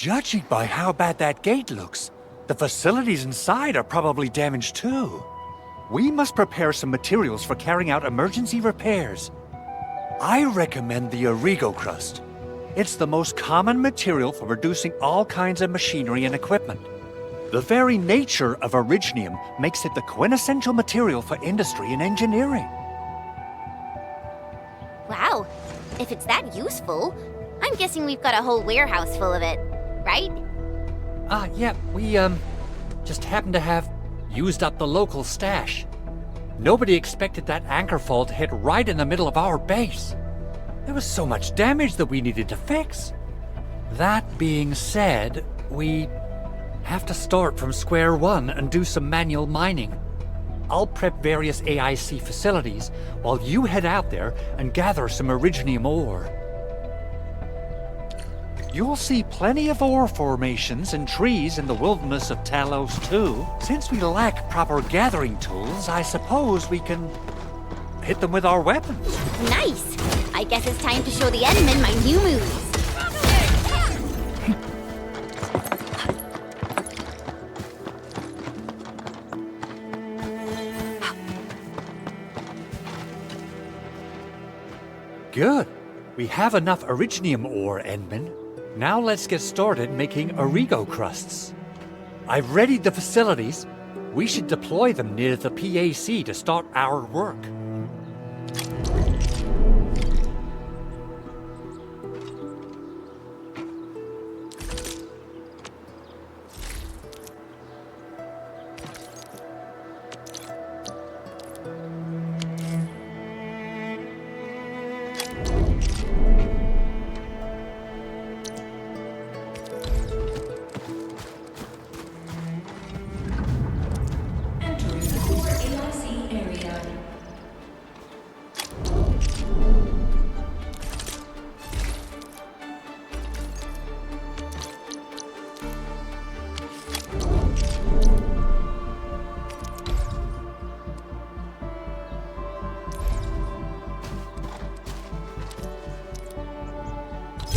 Judging by how bad that gate looks, the facilities inside are probably damaged too. We must prepare some materials for carrying out emergency repairs. I recommend the Origo crust. It's the most common material for producing all kinds of machinery and equipment. The very nature of originium makes it the quintessential material for industry and engineering. Wow, if it's that useful, I'm guessing we've got a whole warehouse full of it, right? Yeah, we, just happen to have used up the local stash. Nobody expected that anchor fall to hit right in the middle of our base. There was so much damage that we needed to fix. That being said, we have to start from square one and do some manual mining. I'll prep various AIC facilities while you head out there and gather some originium ore. You'll see plenty of ore formations and trees in the wilderness of Talos too. Since we lack proper gathering tools, I suppose we can hit them with our weapons. Nice! I guess it's time to show the Endmen my new moves. Good. We have enough originium ore, Endman. Now let's get started making Origo crusts. I've readied the facilities. We should deploy them near the PAC to start our work.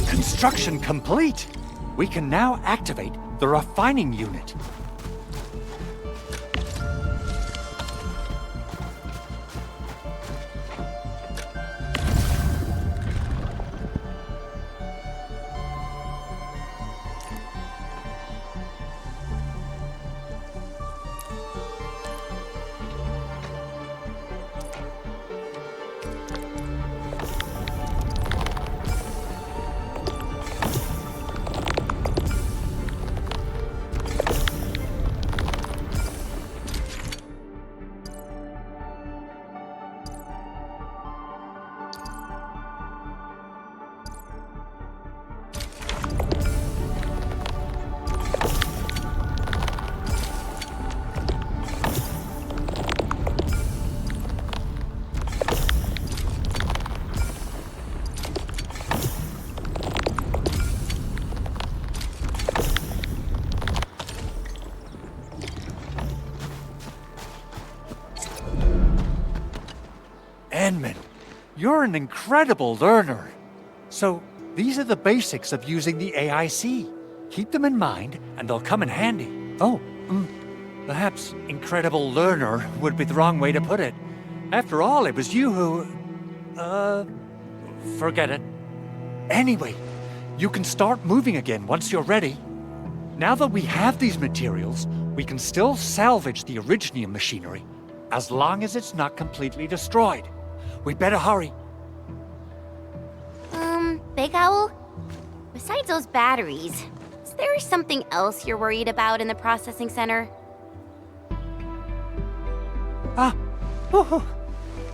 Construction complete! We can now activate the refining unit. Endman, you're an incredible learner. So, these are the basics of using the AIC. Keep them in mind, and they'll come in handy. Oh, perhaps incredible learner would be the wrong way to put it. After all, it was you who... forget it. Anyway, you can start moving again once you're ready. Now that we have these materials, we can still salvage the originium machinery, as long as it's not completely destroyed. We'd better hurry. Big Owl? Besides those batteries, is there something else you're worried about in the processing center?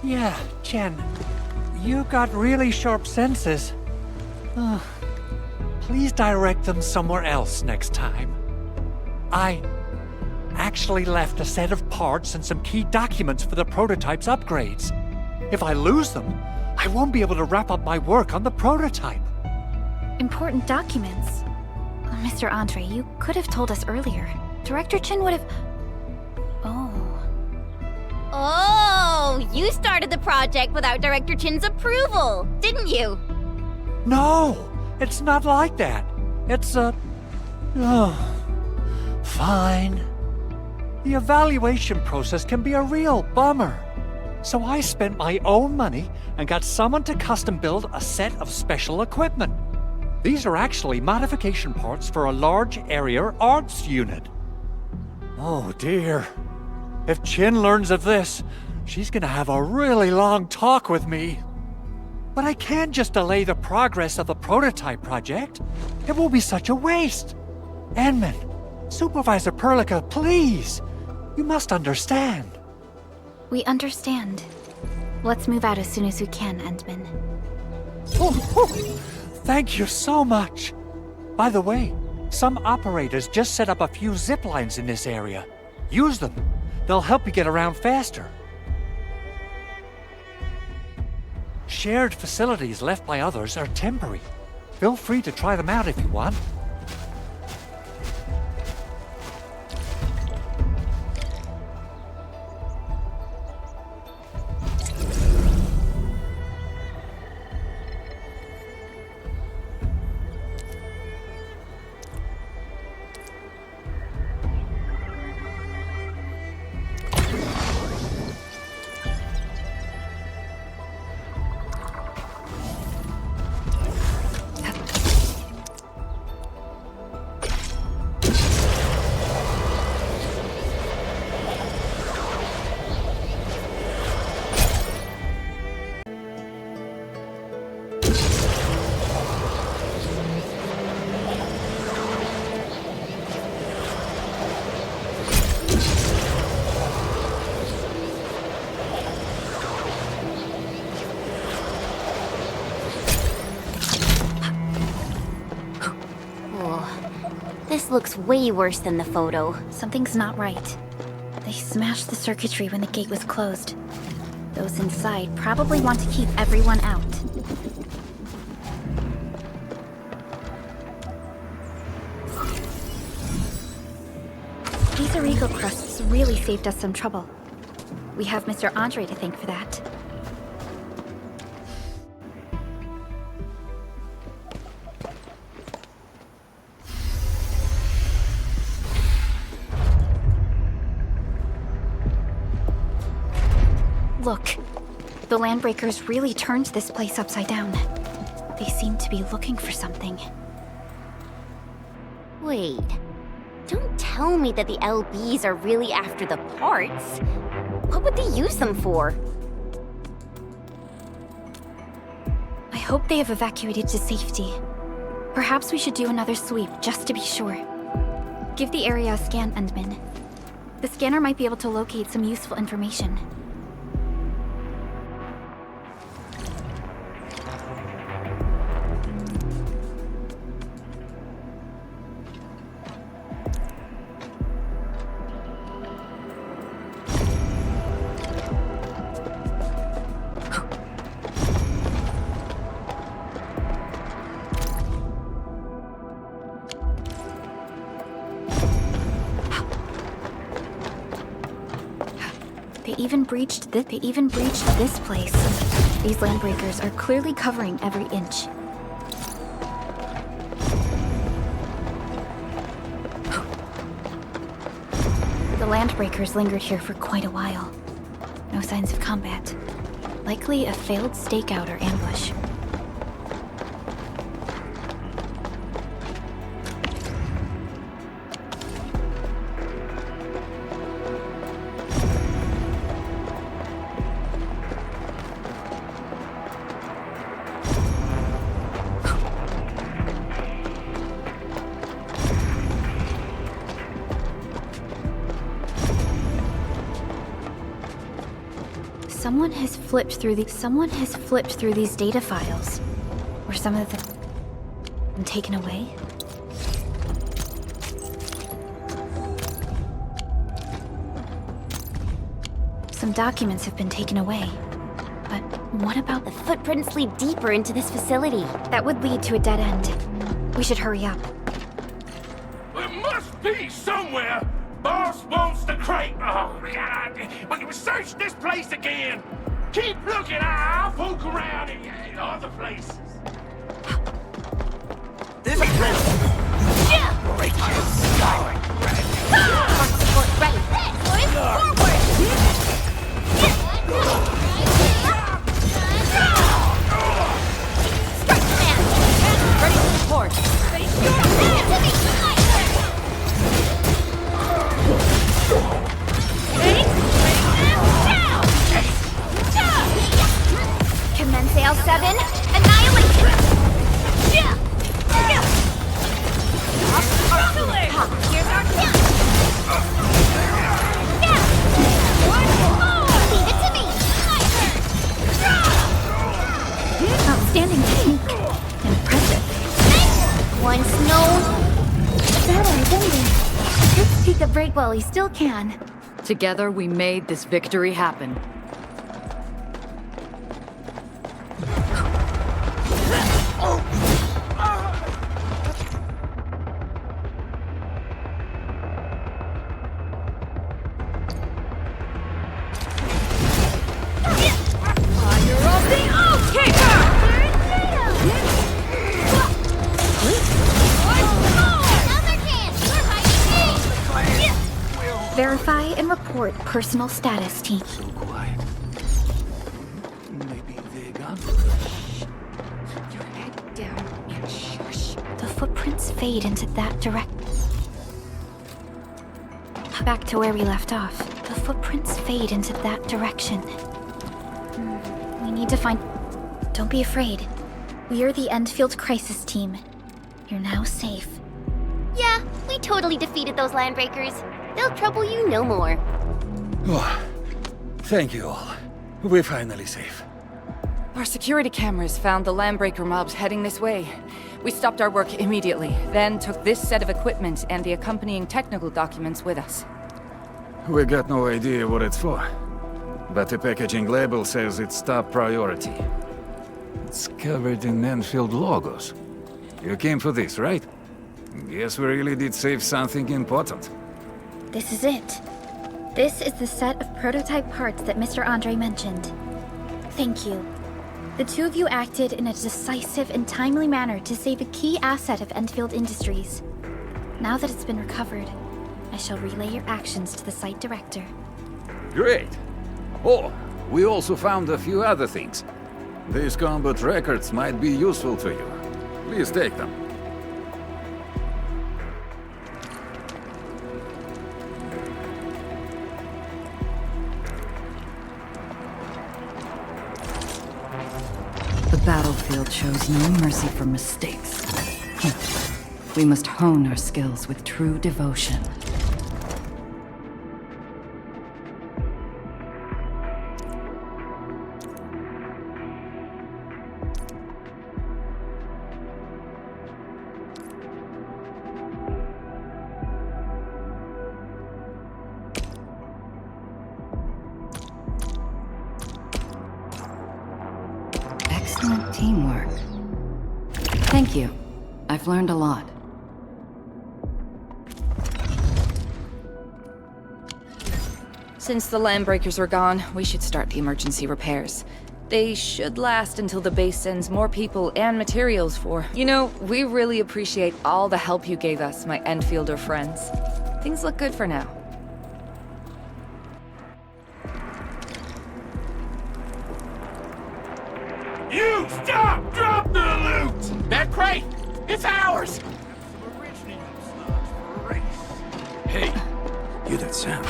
Yeah, Chen. You got really sharp senses. Please direct them somewhere else next time. I actually left a set of parts and some key documents for the prototype's upgrades. If I lose them, I won't be able to wrap up my work on the prototype. Important documents. Mr. Andre, you could have told us earlier. Director Chin would have... Oh, you started the project without Director Chin's approval, didn't you? No, it's not like that. It's, Oh, fine. The evaluation process can be a real bummer. So I spent my own money and got someone to custom build a set of special equipment. These are actually modification parts for a large area arts unit. Oh dear. If Chin learns of this, she's gonna have a really long talk with me. But I can't just delay the progress of the prototype project. It will be such a waste. Enman, Supervisor Perlica, please. You must understand. We understand. Let's move out as soon as we can, Endman. Oh, thank you so much. By the way, some operators just set up a few zip lines in this area. Use them. They'll help you get around faster. Shared facilities left by others are temporary. Feel free to try them out if you want. This looks way worse than the photo. Something's not right. They smashed the circuitry when the gate was closed. Those inside probably want to keep everyone out. These illegal crusts really saved us some trouble. We have Mr. Andre to thank for that. Look, the Landbreakers really turned this place upside down. They seem to be looking for something. Wait. Don't tell me that the LBs are really after the parts. What would they use them for? I hope they have evacuated to safety. Perhaps we should do another sweep, just to be sure. Give the area a scan, Endman. The scanner might be able to locate some useful information. They even breached this place. These Landbreakers are clearly covering every inch. The Landbreakers lingered here for quite a while. No signs of combat. Likely a failed stakeout or ambush. Someone has flipped through these data files. Were some of them taken away? Some documents have been taken away. But what about The footprints lead deeper into this facility. that would lead to a dead end? We should hurry up. There must be somewhere! Boss wants the crate! Oh, God! When we search this place again! Keep looking! I'll poke around in other places. This is Sail 7, annihilation! Here's our plan! Leave it to me! Outstanding technique. Impressive. Once known, That ending. Let's take a break while we still can. Together, we made this victory happen. Verify and report personal status, team. So quiet. Maybe they're gone. Your head down and shush. The footprints fade into that direct. Back to where we left off. The footprints fade into that direction. We need to find... Don't be afraid. We are the Endfield Crisis Team. You're now safe. yeah, we totally defeated those landbreakers. They'll trouble you no more. Oh, thank you all. We're finally safe. Our security cameras found the landbreaker mobs heading this way. We stopped our work immediately, then took this set of equipment and the accompanying technical documents with us. We got no idea what it's for. But the packaging label says it's top priority. It's covered in Enfield logos. You came for this, right? Guess we really did save something important. This is it. This is the set of prototype parts that Mr. Andre mentioned. Thank you. The two of you acted in a decisive and timely manner to save a key asset of Enfield Industries. Now that it's been recovered, I shall relay your actions to the site director. Great! Oh, we also found a few other things. These combat records might be useful to you. Please take them. The battlefield shows no mercy for mistakes. We must hone our skills with true devotion. Excellent teamwork. Thank you. I've learned a lot. Since the landbreakers are gone, we should start the emergency repairs. They should last until the base sends more people and materials for... You know, we really appreciate all the help you gave us, my Enfielder friends. Things look good for now. You stop! Drop the loot! That crate! It's ours! Hey, hear that sound?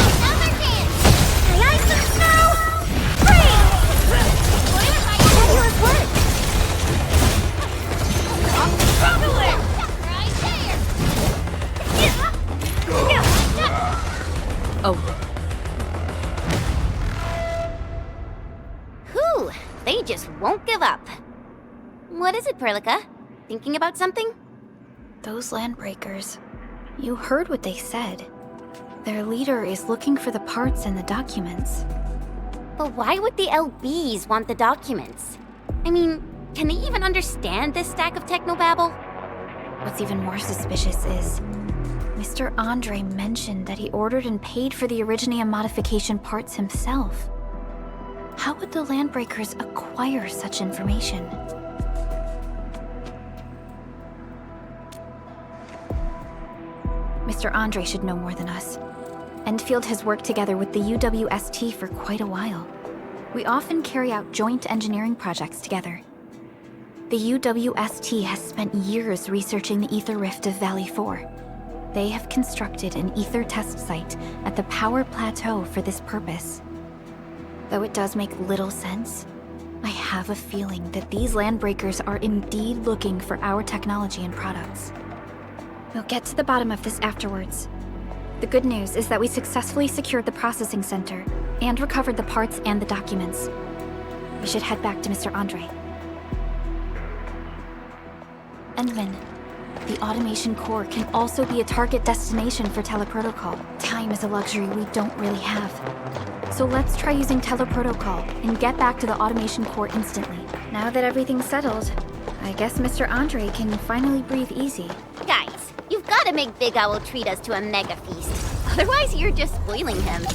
Another chance! Like some snow! Freeze! Fabulous work! Right there! Oh, Whew, they just won't give up. What is it, Perlica? Thinking about something? Those landbreakers. You heard what they said. Their leader is looking for the parts and the documents. But why would the LBs want the documents? I mean, can they even understand this stack of technobabble? What's even more suspicious is... Mr. Andre mentioned that he ordered and paid for the Originium modification parts himself. How would the landbreakers acquire such information? Mr. Andre should know more than us. Endfield has worked together with the UWST for quite a while. We often carry out joint engineering projects together. The UWST has spent years researching the ether rift of Valley 4. They have constructed an ether test site at the Power Plateau for this purpose. Though it does make little sense, I have a feeling that these landbreakers are indeed looking for our technology and products. We'll get to the bottom of this afterwards. The good news is that we successfully secured the processing center and recovered the parts and the documents. We should head back to Mr. Andre. Endman, the automation core can also be a target destination for teleprotocol. Time is a luxury we don't really have. So let's try using teleprotocol and get back to the automation core instantly. Now that everything's settled, I guess Mr. Andre can finally breathe easy. Guys, you've got to make Big Owl treat us to a mega feast. Otherwise, you're just spoiling him.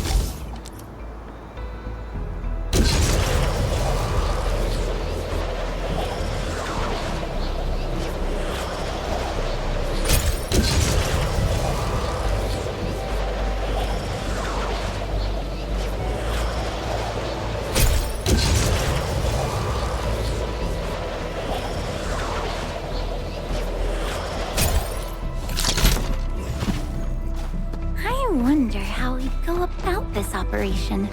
Operation.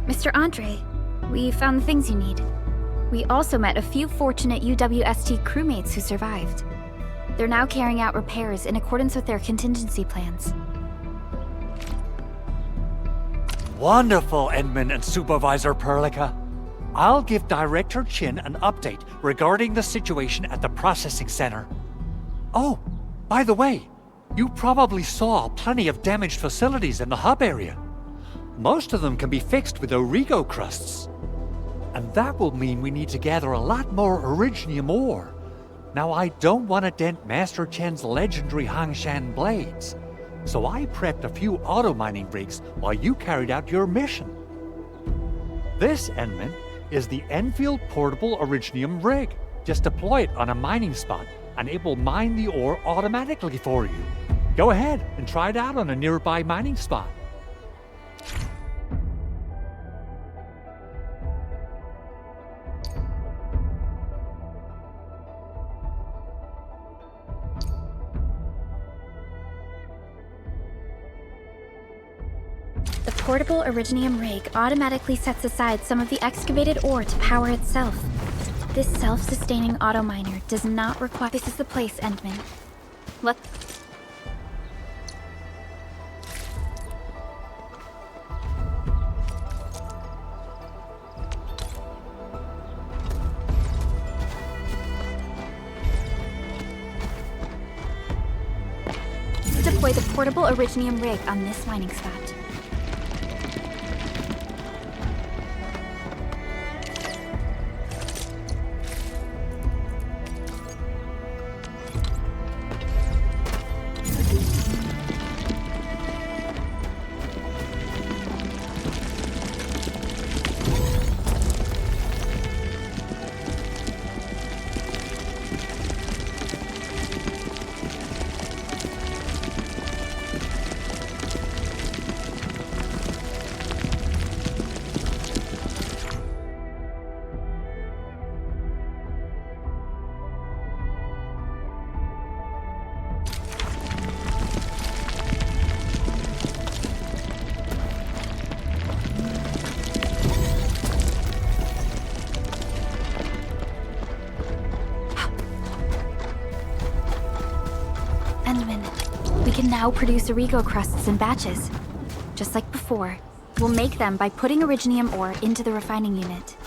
Mr. Andre, we found the things you need. We also met a few fortunate UWST crewmates who survived. They're now carrying out repairs in accordance with their contingency plans. Wonderful, Endman and Supervisor Perlica. I'll give Director Chin an update regarding the situation at the processing center. Oh, by the way, you probably saw plenty of damaged facilities in the hub area. Most of them can be fixed with Origo crusts. And that will mean we need to gather a lot more Originium ore. Now, I don't want to dent Master Chen's legendary Hangshan blades, so I prepped a few auto-mining rigs while you carried out your mission. This, Endman, is the Endfield Portable Originium rig. Just deploy it on a mining spot, and it will mine the ore automatically for you. Go ahead and try it out on a nearby mining spot. The portable Originium rig automatically sets aside some of the excavated ore to power itself. This self-sustaining auto miner does not require— This is the place, Endman. Deploy the portable Originium rig on this mining spot. We can now produce Origo crusts in batches. Just like before, we'll make them by putting Originium ore into the refining unit.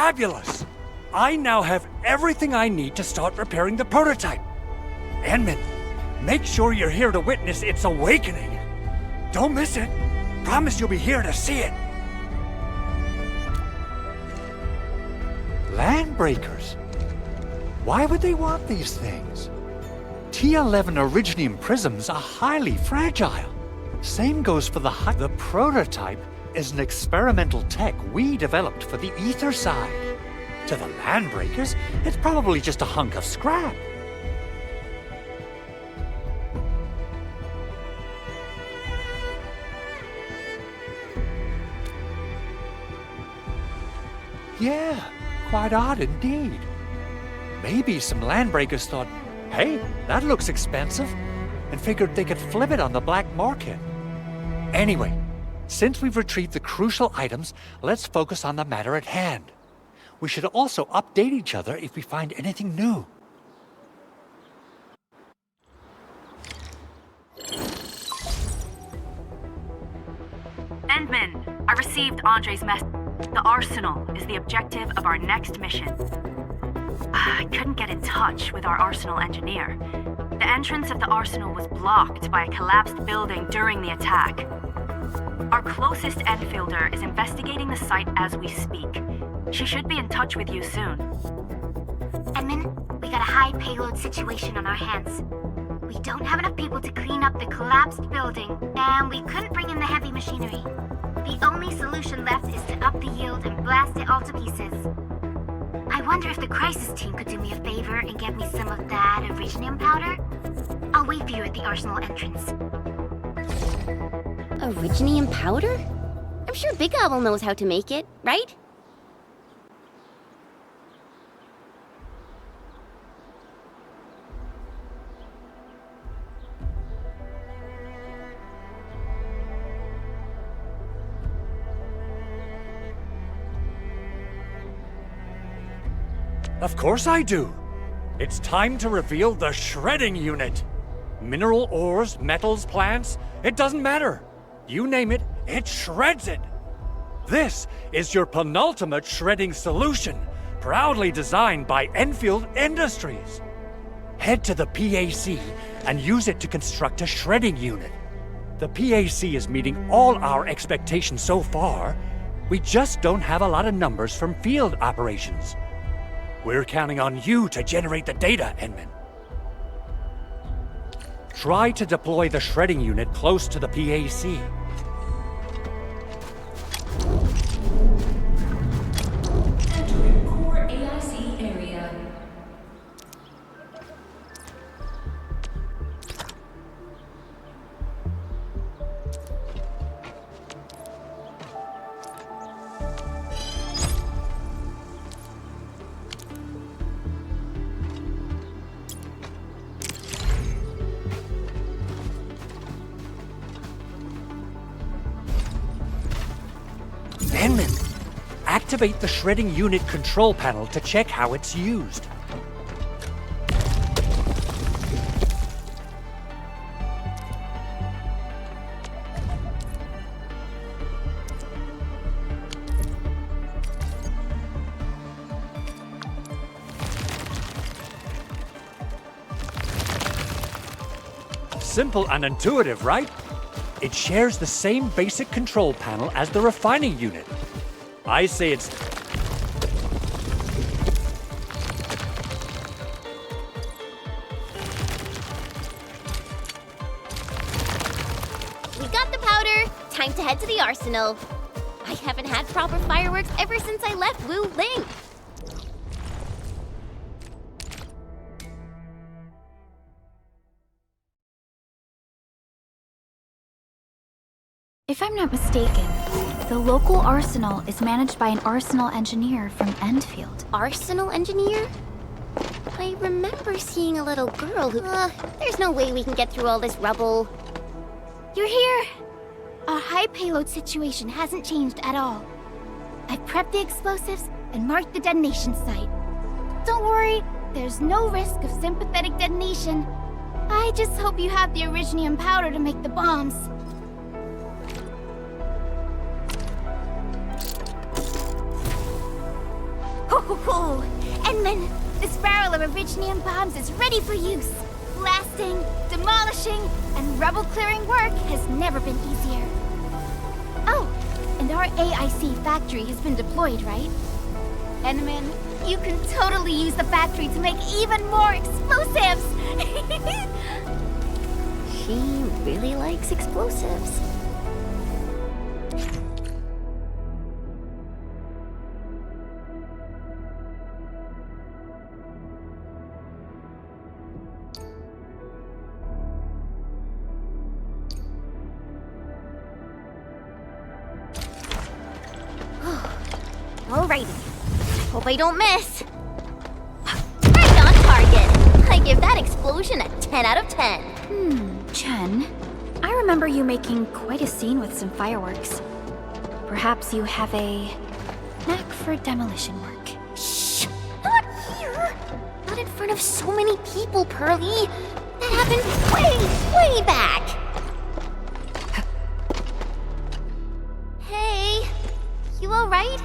Fabulous! I now have everything I need to start repairing the prototype. Enman, make sure you're here to witness its awakening. Don't miss it. Promise you'll be here to see it. Landbreakers? Why would they want these things? T11 Originium prisms are highly fragile. Same goes for the prototype is an experimental tech we developed for the ether side. To the Landbreakers, it's probably just a hunk of scrap. Yeah, quite odd indeed. Maybe some Landbreakers thought, hey, that looks expensive, and figured they could flip it on the black market. Anyway, since we've retrieved the crucial items, let's focus on the matter at hand. We should also update each other if we find anything new. Endman, I received Andre's message. The Arsenal is the objective of our next mission. I couldn't get in touch with our Arsenal engineer. The entrance of the Arsenal was blocked by a collapsed building during the attack. Our closest Enfielder is investigating the site as we speak. She should be in touch with you soon. Edmund, we got a high payload situation on our hands. We don't have enough people to clean up the collapsed building, and we couldn't bring in the heavy machinery. The only solution left is to up the yield and blast it all to pieces. I wonder if the crisis team could do me a favor and get me some of that Originium powder? I'll wait for you at the Arsenal entrance. Originium powder? I'm sure Big Owl knows how to make it, right? Of course I do. It's time to reveal the shredding unit. Mineral ores, metals, plants, it doesn't matter. You name it, it shreds it. This is your penultimate shredding solution, proudly designed by Enfield Industries. Head to the PAC and use it to construct a shredding unit. The PAC is meeting all our expectations so far. We just don't have a lot of numbers from field operations. We're counting on you to generate the data, Enman. Try to deploy the shredding unit close to the PAC. Entering core AIC area. Enman, activate the shredding unit control panel to check how it's used. Simple and intuitive, right? It shares the same basic control panel as the refining unit. I say it's... We got the powder. Time to head to the Arsenal. I haven't had proper fireworks ever since I left Wu Ling. If I'm not mistaken, the local arsenal is managed by an arsenal engineer from Endfield. Arsenal engineer? I remember seeing a little girl who... there's no way we can get through all this rubble. You're here! Our high payload situation hasn't changed at all. I've prepped the explosives and marked the detonation site. Don't worry, there's no risk of sympathetic detonation. I just hope you have the Originium powder to make the bombs. Whoa! Endman, this barrel of Originium bombs is ready for use. Blasting, demolishing, and rubble-clearing work has never been easier. Oh, and our AIC factory has been deployed, right? Endman, you can totally use the factory to make even more explosives! She really likes explosives. Alrighty. Hope I don't miss. Right on target. I give that explosion a 10 out of 10. Chen, I remember you making quite a scene with some fireworks. Perhaps you have a knack for demolition work. Shh! Not here! Not in front of so many people, Pearly. That happened way back. Hey, you alright?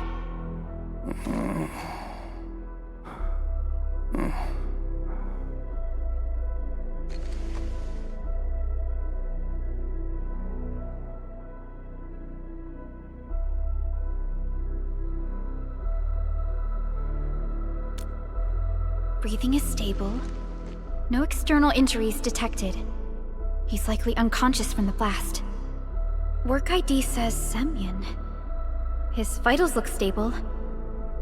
Breathing is stable. No external injuries detected. He's likely unconscious from the blast. Work ID says Semyon. His vitals look stable.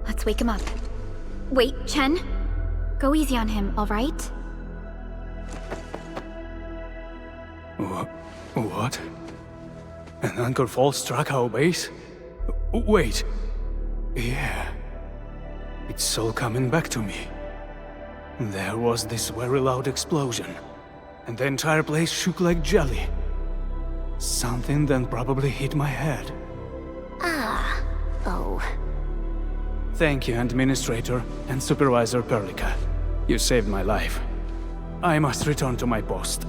Let's wake him up. Wait, Chen. Go easy on him, alright? What? An anchor fault struck our base? Wait. Yeah. It's all coming back to me. There was this very loud explosion, and the entire place shook like jelly. Something then probably hit my head. Oh. Thank you, Administrator and Supervisor Perlica. You saved my life. I must return to my post.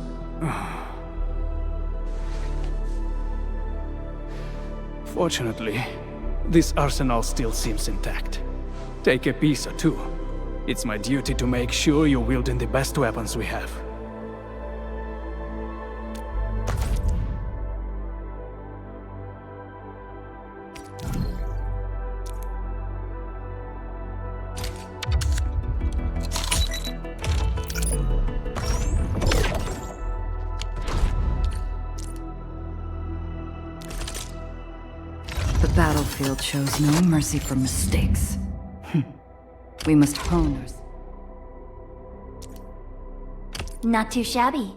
Fortunately, this arsenal still seems intact. Take a piece or two. It's my duty to make sure you're wielding the best weapons we have. The battlefield shows no mercy for mistakes. We must hone our... Not too shabby.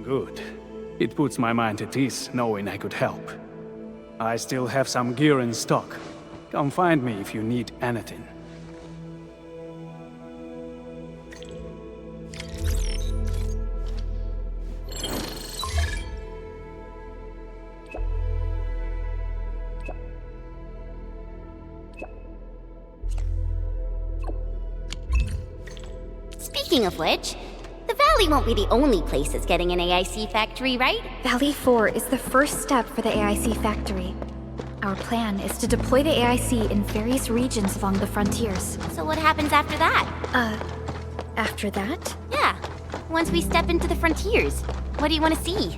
Good. It puts my mind at ease knowing I could help. I still have some gear in stock. Come find me if you need anything. Speaking of which, the Valley won't be the only place that's getting an AIC factory, right? Valley 4 is the first step for the AIC factory. Our plan is to deploy the AIC in various regions along the frontiers. So what happens after that? After that? Yeah, once we step into the frontiers, what do you want to see?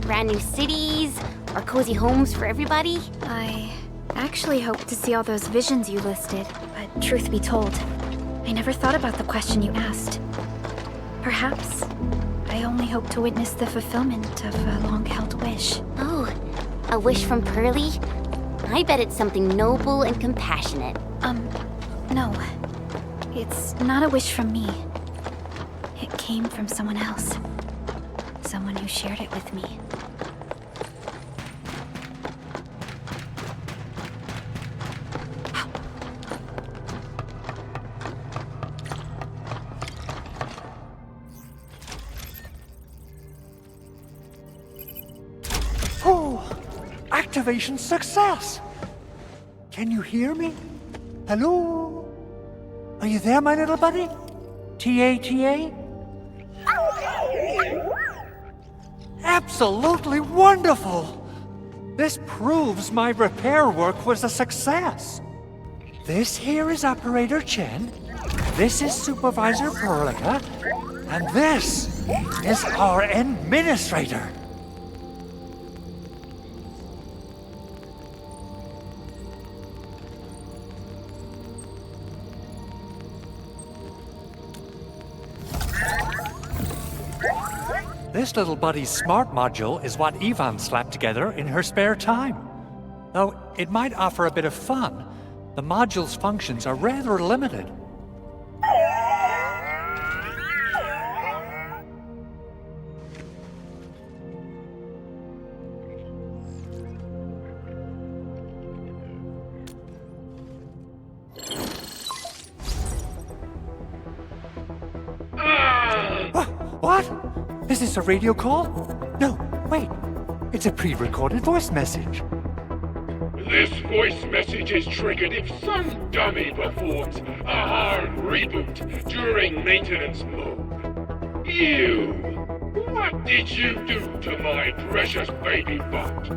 Brand new cities? Or cozy homes for everybody? I actually hope to see all those visions you listed, but truth be told, I never thought about the question you asked. Perhaps I only hope to witness the fulfillment of a long-held wish. Oh, a wish from Pearly? I bet it's something noble and compassionate. No. It's not a wish from me. It came from someone else. Someone who shared it with me. Activation success! Can you hear me? Hello? Are you there, my little buddy? T-A-T-A? Absolutely wonderful! This proves my repair work was a success. This here is Operator Chen, this is Supervisor Perlica, and this is our Administrator. This little buddy's smart module is what Ivan slapped together in her spare time. Though it might offer a bit of fun, the module's functions are rather limited. What? Is this a radio call? No, wait. It's a pre-recorded voice message. This voice message is triggered if some dummy performs a hard reboot during maintenance mode. You! What did you do to my precious baby butt?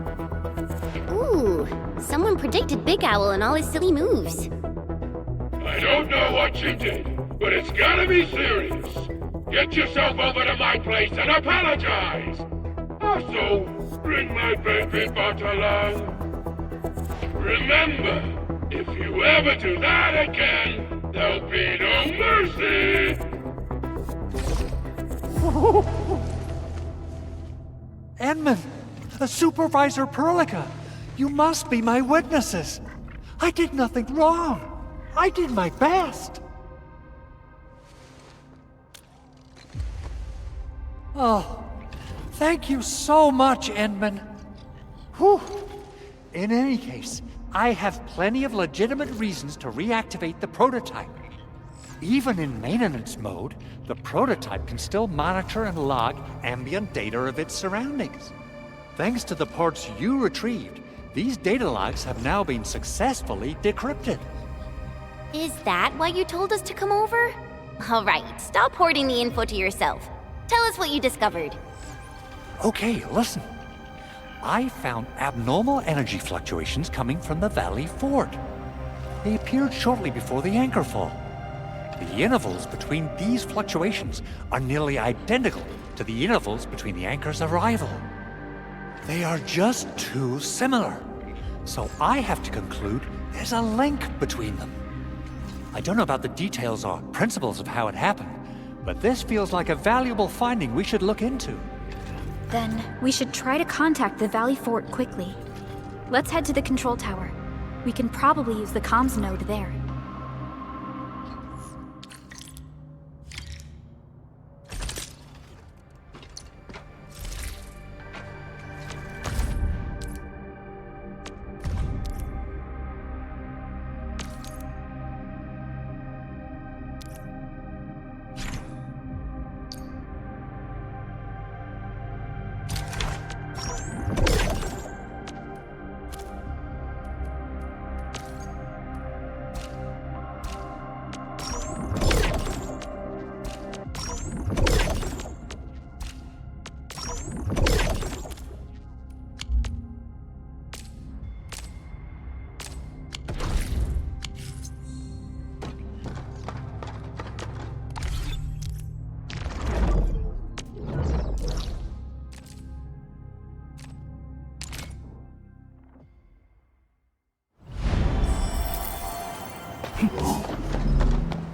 Ooh, someone predicted Big Owl and all his silly moves. I don't know what you did, but it's gotta be serious. Get yourself over to my place and apologize! Also, bring my baby butt along. Remember, if you ever do that again, there'll be no mercy! Edmund, Supervisor Perlica, you must be my witnesses. I did nothing wrong. I did my best. Oh, thank you so much, Edmund. Whew. In any case, I have plenty of legitimate reasons to reactivate the prototype. Even in maintenance mode, the prototype can still monitor and log ambient data of its surroundings. Thanks to the parts you retrieved, these data logs have now been successfully decrypted. Is that why you told us to come over? All right, stop hoarding the info to yourself. Tell us what you discovered. Okay, listen. I found abnormal energy fluctuations coming from the Valley Fort. They appeared shortly before the anchor fall. The intervals between these fluctuations are nearly identical to the intervals between the anchor's arrival. They are just too similar. So I have to conclude there's a link between them. I don't know about the details or principles of how it happened, but this feels like a valuable finding we should look into. Then we should try to contact the Valley Fort quickly. Let's head to the control tower. We can probably use the comms node there.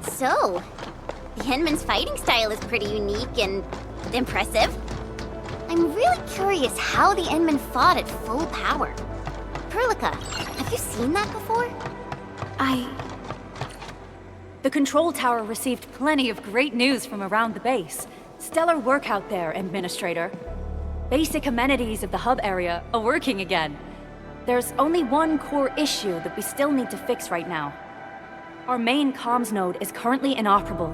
So, the Henman's fighting style is pretty unique and impressive. I'm really curious how the Enman fought at full power. Perlica, have you seen that before? The control tower received plenty of great news from around the base. Stellar work out there, Administrator. Basic amenities of the hub area are working again. There's only one core issue that we still need to fix right now. Our main comms node is currently inoperable.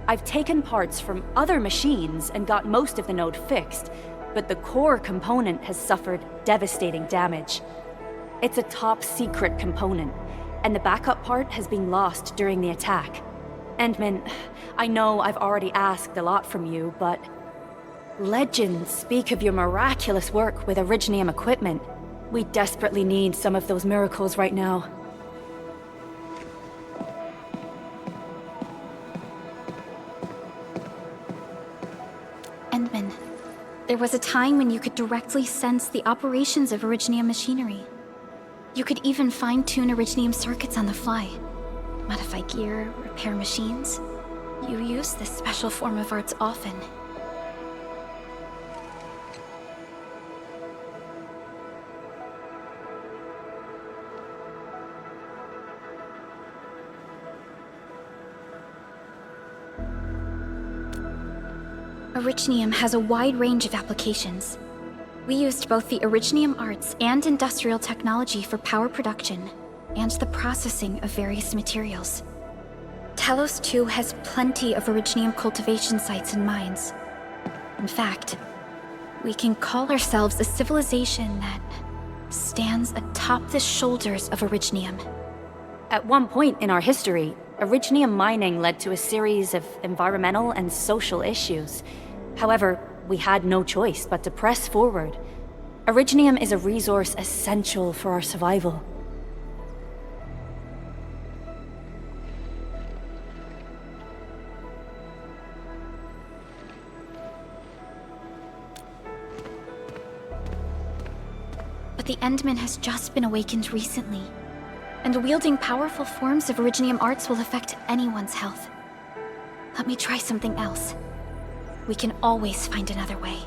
I've taken parts from other machines and got most of the node fixed, but the core component has suffered devastating damage. It's a top-secret component, and the backup part has been lost during the attack. Endman, I know I've already asked a lot from you, but legends speak of your miraculous work with Originium equipment. We desperately need some of those miracles right now. Endman, there was a time when you could directly sense the operations of Originium machinery. You could even fine-tune Originium circuits on the fly, modify gear, repair machines. You use this special form of arts often. Originium has a wide range of applications. We used both the Originium arts and industrial technology for power production and the processing of various materials. Talos 2 has plenty of Originium cultivation sites and mines. In fact, we can call ourselves a civilization that stands atop the shoulders of Originium. At one point in our history, Originium mining led to a series of environmental and social issues. However, we had no choice but to press forward. Originium is a resource essential for our survival. But the Endman has just been awakened recently, and wielding powerful forms of Originium arts will affect anyone's health. Let me try something else. We can always find another way.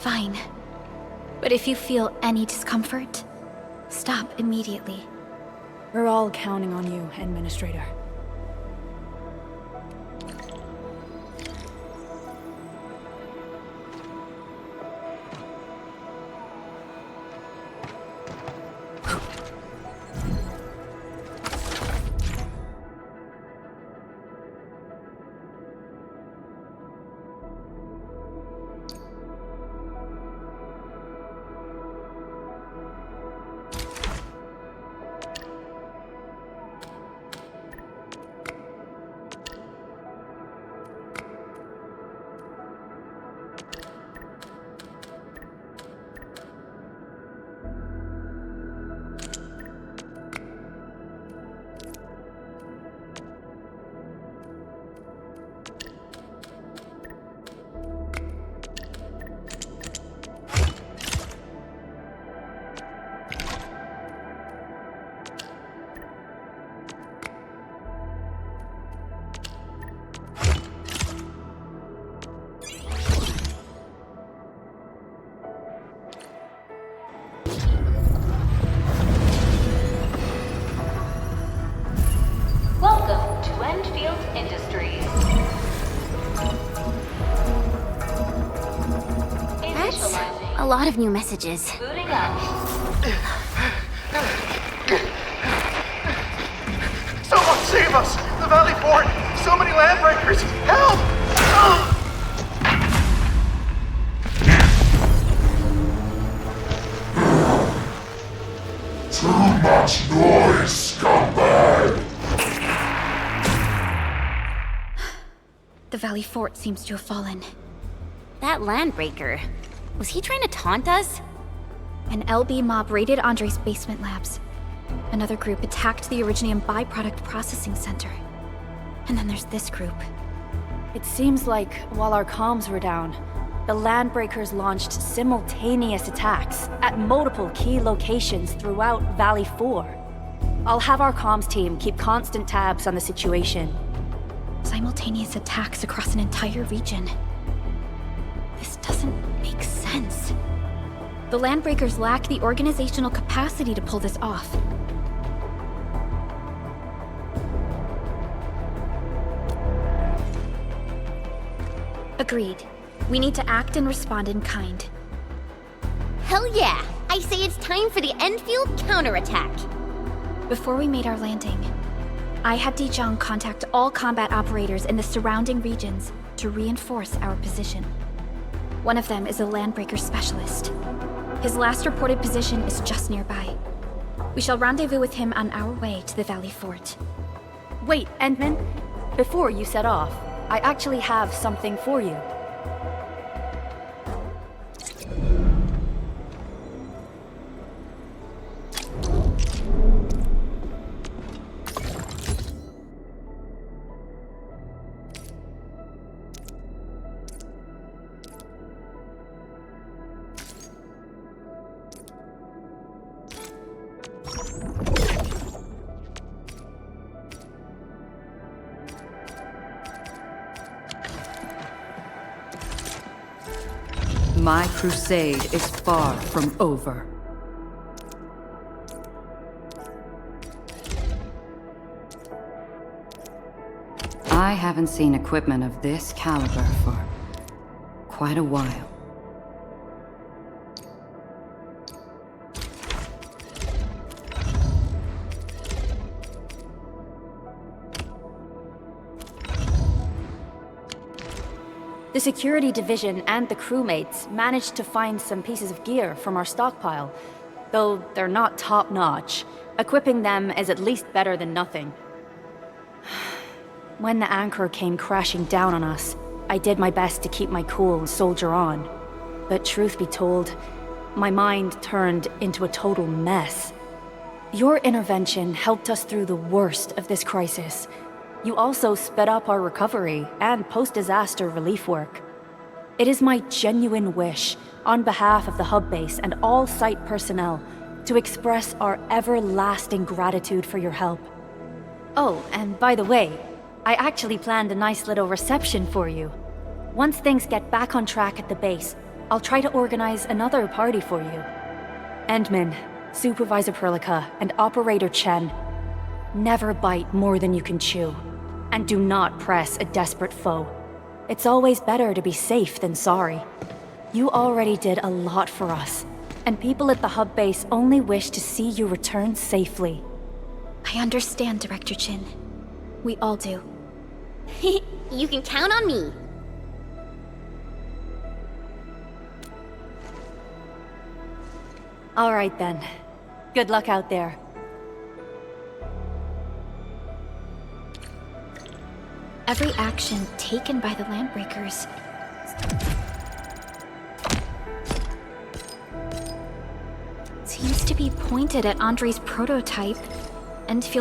Fine. But if you feel any discomfort, stop immediately. We're all counting on you, Administrator. Welcome to Endfield Industries. That's a lot of new messages. Booting up. Someone save us! The Valley Fort! So many landbreakers! Help! Too much noise, scumbag! The Valley Fort seems to have fallen. That landbreaker, was he trying to taunt us? An LB mob raided Andre's basement labs. Another group attacked the Originium byproduct processing center. And then there's this group. It seems like, while our comms were down, the Landbreakers launched simultaneous attacks at multiple key locations throughout Valley 4. I'll have our comms team keep constant tabs on the situation. Simultaneous attacks across an entire region. This doesn't make sense. The Landbreakers lack the organizational capacity to pull this off. Agreed. We need to act and respond in kind. Hell yeah! I say it's time for the Endfield counterattack! Before we made our landing, I had Dijon contact all combat operators in the surrounding regions to reinforce our position. One of them is a landbreaker specialist. His last reported position is just nearby. We shall rendezvous with him on our way to the Valley Fort. Wait, Endman. Before you set off, I actually have something for you. My crusade is far from over. I haven't seen equipment of this caliber for quite a while. The security division and the crewmates managed to find some pieces of gear from our stockpile, though they're not top-notch. Equipping them is at least better than nothing. When the anchor came crashing down on us, I did my best to keep my cool and soldier on. But truth be told, my mind turned into a total mess. Your intervention helped us through the worst of this crisis. You also sped up our recovery and post-disaster relief work. It is my genuine wish, on behalf of the hub base and all site personnel, to express our everlasting gratitude for your help. Oh, and by the way, I actually planned a nice little reception for you. Once things get back on track at the base, I'll try to organize another party for you. Endman, Supervisor Perlica, and Operator Chen, never bite more than you can chew. And do not press a desperate foe. It's always better to be safe than sorry. You already did a lot for us, and people at the hub base only wish to see you return safely. I understand, Director Chin. We all do. You can count on me. All right then. Good luck out there. Every action taken by the Landbreakers seems to be pointed at Andre's prototype, Endfield